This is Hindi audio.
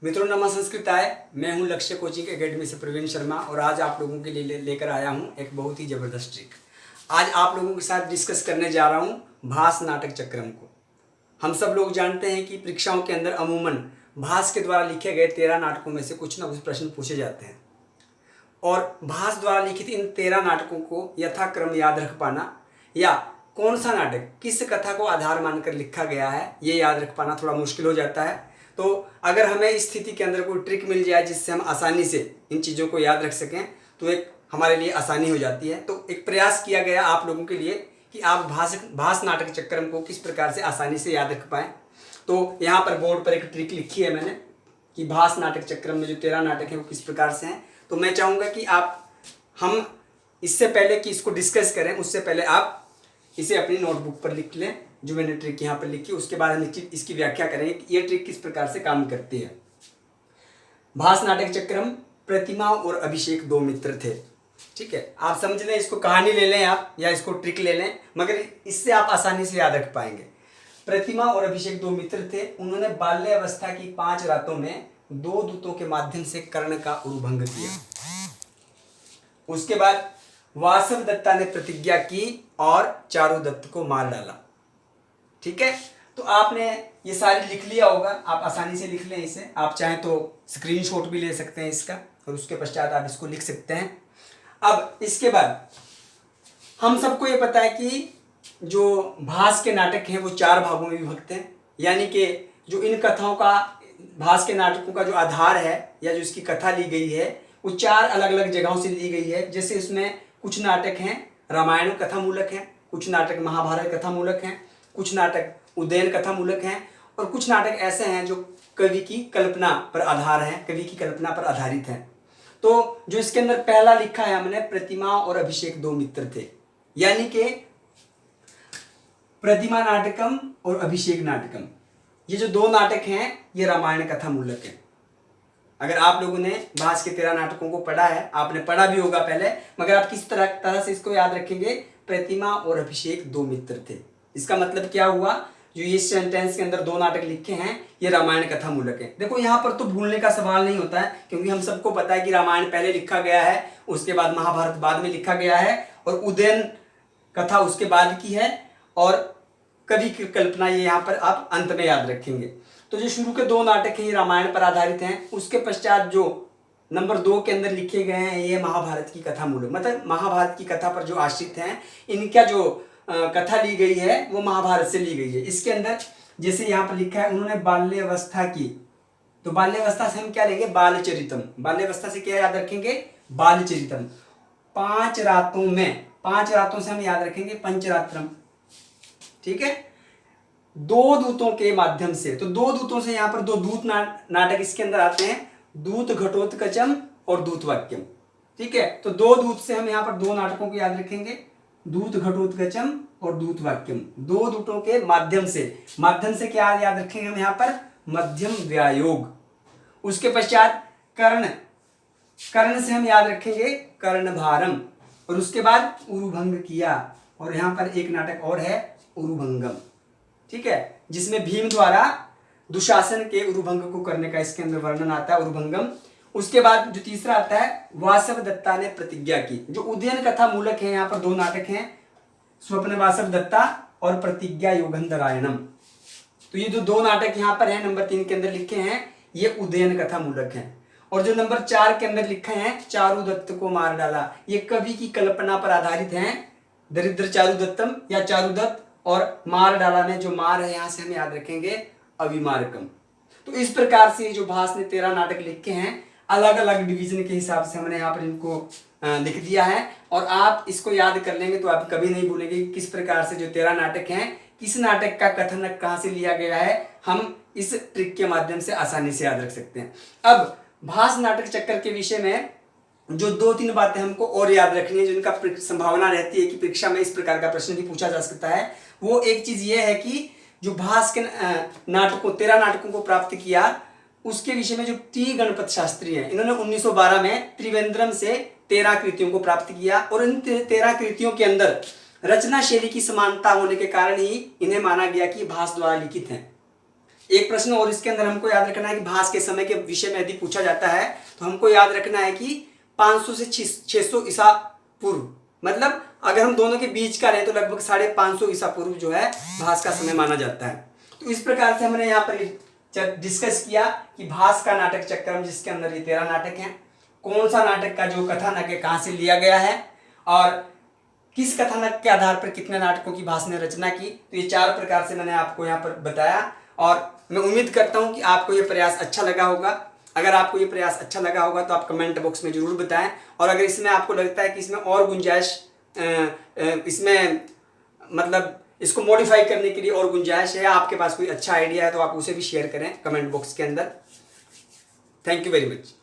मित्रों नमः संस्कृताय। मैं हूं लक्ष्य कोचिंग एकेडमी से प्रवीण शर्मा और आज आप लोगों के लिए लेकर आया हूं एक बहुत ही ज़बरदस्त ट्रिक। आज आप लोगों के साथ डिस्कस करने जा रहा हूं भास नाटक चक्रम को। हम सब लोग जानते हैं कि परीक्षाओं के अंदर अमूमन भास के द्वारा लिखे गए 13 नाटकों में से कुछ ना कुछ प्रश्न पूछे जाते हैं और भास द्वारा लिखित इन 13 नाटकों को यथाक्रम याद रख पाना या कौन सा नाटक किस कथा को आधार मानकर लिखा गया है ये याद रख पाना थोड़ा मुश्किल हो जाता है। तो अगर हमें इस स्थिति के अंदर कोई ट्रिक मिल जाए जिससे हम आसानी से इन चीज़ों को याद रख सकें तो एक हमारे लिए आसानी हो जाती है। तो एक प्रयास किया गया आप लोगों के लिए कि आप भास नाटक चक्रम को किस प्रकार से आसानी से याद रख पाएँ। तो यहाँ पर बोर्ड पर एक ट्रिक लिखी है मैंने कि भास नाटक चक्रम में जो 13 नाटक हैं वो किस प्रकार से हैं। तो मैं चाहूँगा कि हम इससे पहले कि इसको डिस्कस करें उससे पहले आप इसे अपनी नोटबुक पर लिख लें जो मैंने ट्रिक यहाँ पर लिखी। उसके बाद हम इसकी व्याख्या करेंगे कि ये ट्रिक किस प्रकार से काम करती है। भास नाटक चक्रम, प्रतिमा और अभिषेक दो मित्र थे। ठीक है, आप समझ लें, इसको कहानी ले लें आप या इसको ट्रिक ले लें, मगर इससे आप आसानी से याद रख पाएंगे। प्रतिमा और अभिषेक दो मित्र थे। उन्होंने बाल्यावस्था की 5 रातों में 2 दूतों के माध्यम से कर्ण का उरुभंग किया। उसके बाद वासव दत्ता ने प्रतिज्ञा की और चारुदत्त को मार डाला। ठीक है, तो आपने ये सारी लिख लिया होगा, आप आसानी से लिख लें इसे। आप चाहें तो स्क्रीनशॉट भी ले सकते हैं इसका और उसके पश्चात आप इसको लिख सकते हैं। अब इसके बाद हम सबको ये पता है कि जो भास के नाटक हैं वो 4 भागों में विभक्त हैं, यानी कि जो इन कथाओं का भास के नाटकों का जो आधार है या जो इसकी कथा ली गई है वो 4 अलग अलग जगहों से ली गई है। जैसे इसमें कुछ नाटक हैं रामायण कथा मूलक हैं, कुछ नाटक महाभारत कथा मूलक हैं, कुछ नाटक उदयन कथा मूलक हैं और कुछ नाटक ऐसे हैं जो कवि की कल्पना पर आधार हैं, कवि की कल्पना पर आधारित हैं। तो जो इसके अंदर पहला लिखा है हमने, प्रतिमा और अभिषेक दो मित्र थे, यानी कि प्रतिमा नाटकम और अभिषेक नाटकम, ये जो 2 नाटक हैं ये रामायण कथा मूलक हैं। अगर आप लोगों ने भास के 13 नाटकों को पढ़ा है, आपने पढ़ा भी होगा पहले, मगर आप किस तरह से इसको याद रखेंगे, प्रतिमा और अभिषेक दो मित्र थे। इसका मतलब क्या हुआ, जो ये सेंटेंस के अंदर 2 नाटक लिखे हैं ये रामायण कथा मूलक है। देखो यहाँ पर तो भूलने का सवाल नहीं होता है, क्योंकि हम सबको पता है कि रामायण पहले लिखा गया है, उसके बाद महाभारत बाद में लिखा गया है और उदयन कथा उसके बाद की है और कवि की कल्पना ये यहाँ पर आप अंत में याद रखेंगे। तो जो शुरू के 2 नाटक हैं ये रामायण पर आधारित हैं। उसके पश्चात जो नंबर 2 के अंदर लिखे गए हैं ये महाभारत की कथा मूलक, मतलब महाभारत की कथा पर जो आश्रित हैं, इनका जो कथा ली गई है वो महाभारत से ली गई है। इसके अंदर जैसे यहाँ पर लिखा है उन्होंने बाल्यावस्था की, तो बाल्यावस्था से हम क्या लेंगे, बालचरितम। बाल्यावस्था से क्या याद रखेंगे, बालचरितम। 5 रातों में, 5 रातों से हम याद रखेंगे पंचरात्रम। ठीक है, 2 दूतों के माध्यम से, तो 2 दूतों से यहाँ पर 2 दूत नाटक इसके अंदर आते हैं, दूत घटोत्कचम और दूत वाक्यम। ठीक है, तो 2 दूत से हम यहाँ पर 2 नाटकों को याद रखेंगे, दूत घटोत्कचम और दूत वाक्यम। 2 दूतों के माध्यम से क्या याद रखेंगे हम यहाँ पर, मध्यम व्यायोग। उसके पश्चात कर्ण से हम याद रखेंगे कर्णभारम और उसके बाद उरुभंग किया। और यहाँ पर एक नाटक और है उरुभंगम। ठीक है, जिसमें भीम द्वारा दुशासन के उरुभंग को करने का इसके अंदर वर्णन आता है, उरुभंगम। उसके बाद जो तीसरा आता है, वासव दत्ता ने प्रतिज्ञा की, जो उदयन कथा मूलक है। यहाँ पर 2 नाटक हैं, स्वप्न वासव दत्ता और प्रतिज्ञा योगंधरायणम। तो ये जो 2 नाटक यहाँ पर हैं नंबर 3 के अंदर लिखे हैं ये उदयन कथा मूलक हैं। और जो नंबर 4 के अंदर लिखा है चारुदत्त को मार डाला, ये कवि की कल्पना पर आधारित हैं, दरिद्र चारुदत्तम या चारुदत्त, और मार डाला में जो मार है यहाँ से हम याद रखेंगे अविमारकम। तो इस प्रकार से जो भास ने 13 नाटक लिखे हैं अलग अलग डिवीजन के हिसाब से हमने यहाँ पर इनको लिख दिया है। और आप इसको याद कर लेंगे तो आप कभी नहीं भूलेंगे कि किस प्रकार से जो 13 नाटक हैं किस नाटक का कथनक कहाँ से लिया गया है, हम इस ट्रिक के माध्यम से आसानी से याद रख सकते हैं। अब भास नाटक चक्र के विषय में जो 2-3 बातें हमको और याद रखनी है, जिनका संभावना रहती है कि परीक्षा में इस प्रकार का प्रश्न भी पूछा जा सकता है, वो एक चीज ये है कि जो भास के नाटकों 13 नाटकों को प्राप्त किया उसके विषय में जो टी गणपत शास्त्री हैं, इन्होंने 1912 में त्रिवेंद्रम से 13 कृतियों को प्राप्त किया और इन 13 कृतियों के अंदर रचना शैली की समानता होने के कारण ही इन्हें माना गया कि भास द्वारा लिखित हैं। एक प्रश्न और इसके अंदर हमको याद रखना है कि भास के समय के विषय में यदि पूछा जाता है तो हमको याद रखना है कि 500 से 600 ईसा पूर्व, मतलब अगर हम दोनों के बीच का रहे तो लगभग 550 ईसा पूर्व जो है भास का समय माना जाता है। तो इस प्रकार से हमने यहाँ पर डिस्कस किया कि भास का नाटक चक्रम, जिसके अंदर ये 13 नाटक हैं, कौन सा नाटक का जो कथानक है कहाँ से लिया गया है और किस कथानक के आधार पर कितने नाटकों की भास ने रचना की। तो ये 4 प्रकार से मैंने आपको यहाँ पर बताया और मैं उम्मीद करता हूँ कि आपको ये प्रयास अच्छा लगा होगा। अगर आपको ये प्रयास अच्छा लगा होगा तो आप कमेंट बॉक्स में जरूर बताएं, और अगर इसमें आपको लगता है कि इसमें और गुंजाइश, इसमें मतलब इसको मॉडिफाई करने के लिए और गुंजाइश है, आपके पास कोई अच्छा आइडिया है तो आप उसे भी शेयर करें कमेंट बॉक्स के अंदर। Thank you very much.